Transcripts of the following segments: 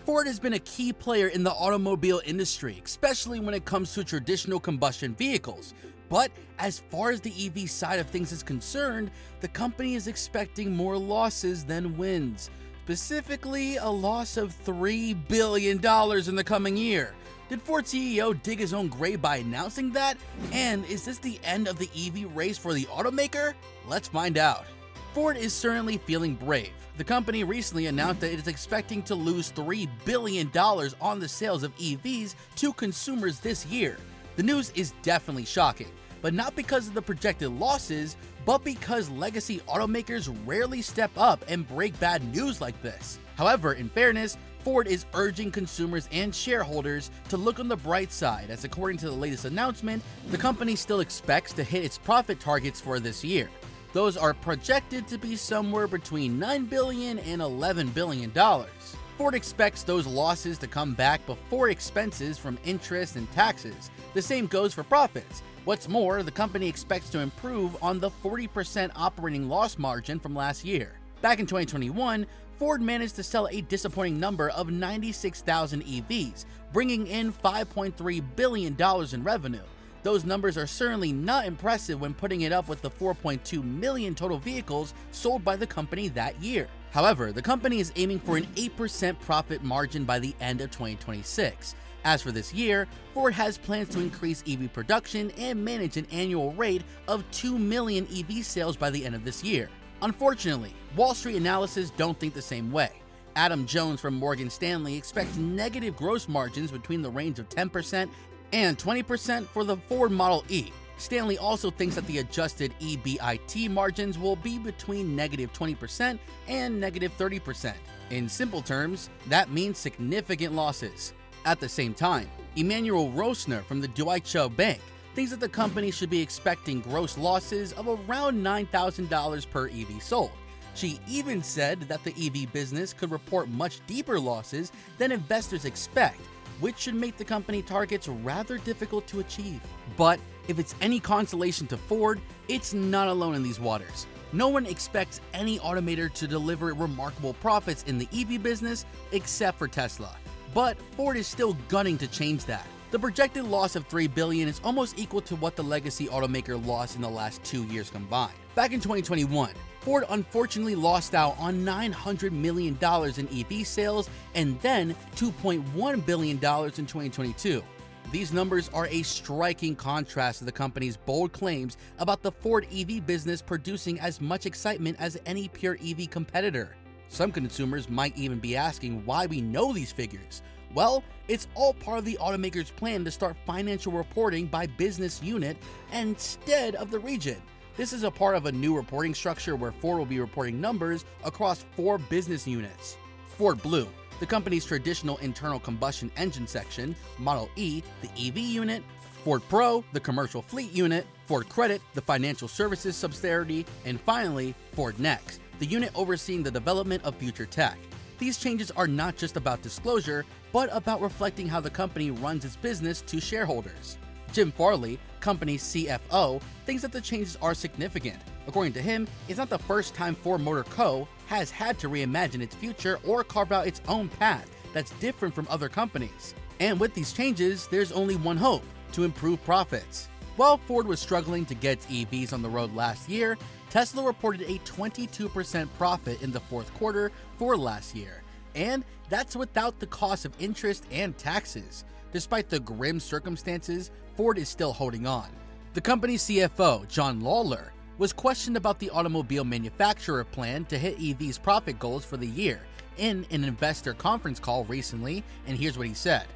Ford has been a key player in the automobile industry, especially when it comes to traditional combustion vehicles. But as far as the EV side of things is concerned, the company is expecting more losses than wins. Specifically, a loss of $3 billion in the coming year. Did Ford CEO dig his own grave by announcing that? And is this the end of the EV race for the automaker? Let's find out. Ford is certainly feeling brave. The company recently announced that it is expecting to lose $3 billion on the sales of EVs to consumers this year. The news is definitely shocking, but not because of the projected losses, but because legacy automakers rarely step up and break bad news like this. However, in fairness, Ford is urging consumers and shareholders to look on the bright side, as according to the latest announcement, the company still expects to hit its profit targets for this year. Those are projected to be somewhere between $9 billion and $11 billion. Ford expects those losses to come back before expenses from interest and taxes. The same goes for profits. What's more, the company expects to improve on the 40% operating loss margin from last year. Back in 2021, Ford managed to sell a disappointing number of 96,000 EVs, bringing in $5.3 billion in revenue. Those numbers are certainly not impressive when putting it up with the 4.2 million total vehicles sold by the company that year. However, the company is aiming for an 8% profit margin by the end of 2026. As for this year, Ford has plans to increase EV production and manage an annual rate of 2 million EV sales by the end of this year. Unfortunately, Wall Street analysts don't think the same way. Adam Jones from Morgan Stanley expects negative gross margins between the range of 10% and 20% for the Ford Model E. Stanley also thinks that the adjusted EBIT margins will be between negative 20% and negative 30%. In simple terms, that means significant losses. At the same time, Emmanuel Rosner from the Deutsche Bank thinks that the company should be expecting gross losses of around $9,000 per EV sold. She even said that the EV business could report much deeper losses than investors expect, which should make the company targets rather difficult to achieve. But if it's any consolation to Ford, it's not alone in these waters. No one expects any automaker to deliver remarkable profits in the EV business except for Tesla. But Ford is still gunning to change that. The projected loss of $3 billion is almost equal to what the legacy automaker lost in the last 2 years combined. Back in 2021, Ford unfortunately lost out on $900 million in EV sales and then $2.1 billion in 2022. These numbers are a striking contrast to the company's bold claims about the Ford EV business producing as much excitement as any pure EV competitor. Some consumers might even be asking why we know these figures. Well, it's all part of the automaker's plan to start financial reporting by business unit instead of the region. This is a part of a new reporting structure where Ford will be reporting numbers across 4 business units. Ford Blue, the company's traditional internal combustion engine section; Model E, the EV unit; Ford Pro, the commercial fleet unit; Ford Credit, the financial services subsidiary; and finally, Ford Next, the unit overseeing the development of future tech. These changes are not just about disclosure, but about reflecting how the company runs its business to shareholders. Jim Farley, company's CFO, thinks that the changes are significant. According to him, it's not the first time Ford Motor Co. has had to reimagine its future or carve out its own path that's different from other companies. And with these changes, there's only one hope: to improve profits. While Ford was struggling to get its EVs on the road last year, Tesla reported a 22% profit in the fourth quarter for last year. And that's without the cost of interest and taxes. Despite the grim circumstances, Ford is still holding on. The company's CFO, John Lawler, was questioned about the automobile manufacturer plan to hit EV's profit goals for the year in an investor conference call recently, and here's what he said.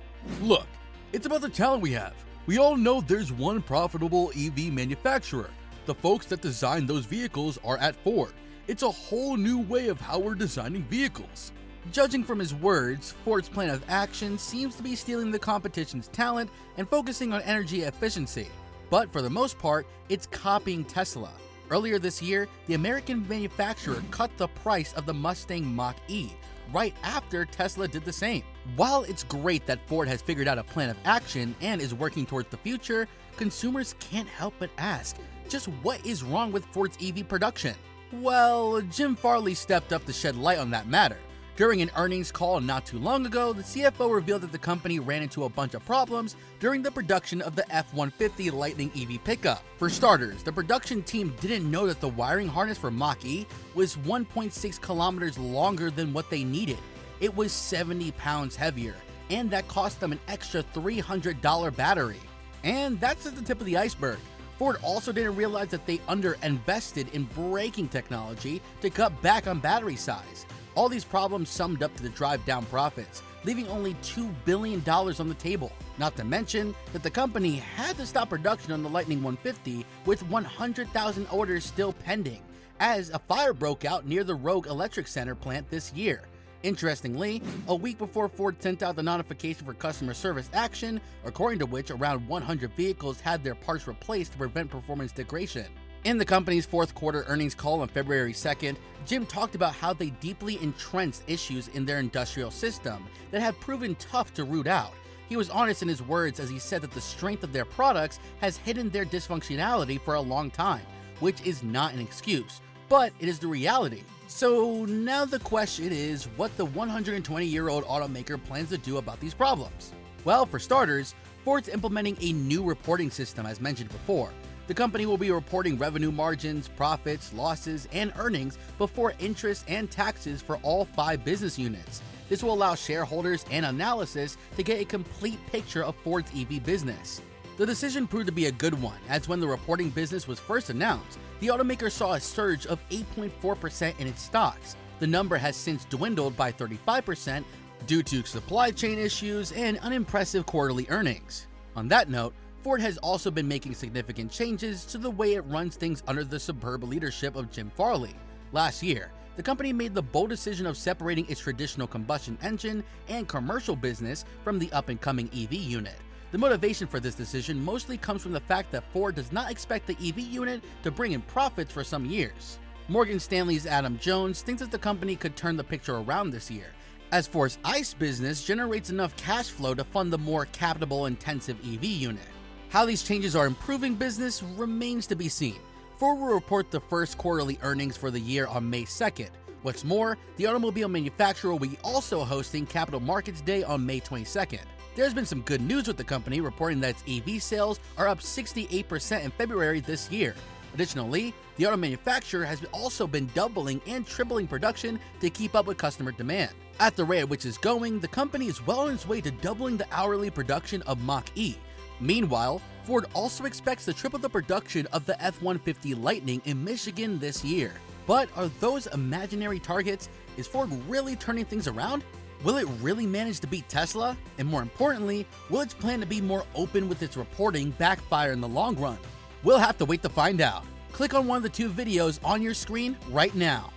Look, it's about the talent we have. We all know there's one profitable EV manufacturer. The folks that design those vehicles are at Ford. It's a whole new way of how we're designing vehicles. Judging from his words, Ford's plan of action seems to be stealing the competition's talent and focusing on energy efficiency. But for the most part, it's copying Tesla. Earlier this year, the American manufacturer cut the price of the Mustang Mach-E, right after Tesla did the same. While it's great that Ford has figured out a plan of action and is working towards the future, consumers can't help but ask, just what is wrong with Ford's EV production? Well, Jim Farley stepped up to shed light on that matter. During an earnings call not too long ago, the CFO revealed that the company ran into a bunch of problems during the production of the F-150 Lightning EV pickup. For starters, the production team didn't know that the wiring harness for Mach-E was 1.6 kilometers longer than what they needed. It was 70 pounds heavier, and that cost them an extra $300 battery. And that's just the tip of the iceberg. Ford also didn't realize that they underinvested in braking technology to cut back on battery size. All these problems summed up to the drive down profits, leaving only $2 billion on the table. Not to mention that the company had to stop production on the Lightning 150 with 100,000 orders still pending, as a fire broke out near the Rogue Electric Center plant this year. Interestingly, a week before Ford sent out the notification for customer service action, according to which around 100 vehicles had their parts replaced to prevent performance degradation. In the company's fourth quarter earnings call on February 2nd, Jim talked about how they deeply entrenched issues in their industrial system that had proven tough to root out. He was honest in his words as he said that the strength of their products has hidden their dysfunctionality for a long time, which is not an excuse, but it is the reality. So now the question is what the 120-year-old automaker plans to do about these problems. Well, for starters, Ford's implementing a new reporting system as mentioned before. The company will be reporting revenue margins, profits, losses, and earnings before interest and taxes for all 5 business units. This will allow shareholders and analysts to get a complete picture of Ford's EV business. The decision proved to be a good one, as when the reporting business was first announced, the automaker saw a surge of 8.4% in its stocks. The number has since dwindled by 35% due to supply chain issues and unimpressive quarterly earnings. On that note, Ford has also been making significant changes to the way it runs things under the superb leadership of Jim Farley. Last year, the company made the bold decision of separating its traditional combustion engine and commercial business from the up-and-coming EV unit. The motivation for this decision mostly comes from the fact that Ford does not expect the EV unit to bring in profits for some years. Morgan Stanley's Adam Jones thinks that the company could turn the picture around this year, as Ford's ICE business generates enough cash flow to fund the more capital-intensive EV unit. How these changes are improving business remains to be seen. Ford will report the first quarterly earnings for the year on May 2nd. What's more, the automobile manufacturer will be also hosting Capital Markets Day on May 22nd. There's been some good news with the company reporting that its EV sales are up 68% in February this year. Additionally, the auto manufacturer has also been doubling and tripling production to keep up with customer demand. At the rate at which it's going, the company is well on its way to doubling the hourly production of Mach-E. Meanwhile, Ford also expects to triple the production of the F-150 Lightning in Michigan this year. But are those imaginary targets? Is Ford really turning things around? Will it really manage to beat Tesla? And more importantly, will its plan to be more open with its reporting backfire in the long run? We'll have to wait to find out. Click on one of the 2 videos on your screen right now.